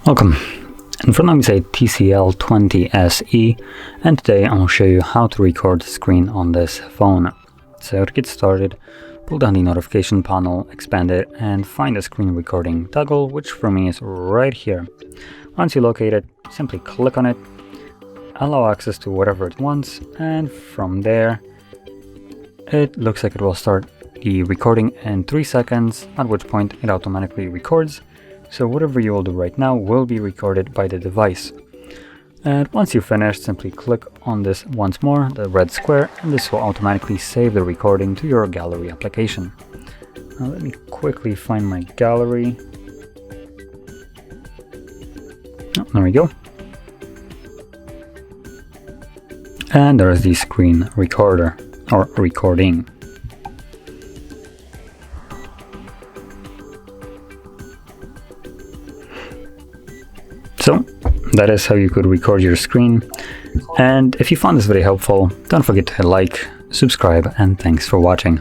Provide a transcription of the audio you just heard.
Welcome. In front of me is a TCL 20SE, and today I'll show you how to record the screen on this phone. So to get started, pull down the notification panel, expand it, and find the screen recording toggle, which for me is right here. Once you locate it, simply click on it, allow access to whatever it wants, and from there it looks like it will start the recording in 3 seconds, at which point it automatically records. So whatever you will do right now will be recorded by the device. And once you've finished, simply click on this once more, the red square, and this will automatically save the recording to your gallery application. Now let me quickly find my gallery. Oh, there we go. And there is the screen recorder, or recording. So that is how you could record your screen. And if you found this video helpful, don't forget to hit like, subscribe, and thanks for watching.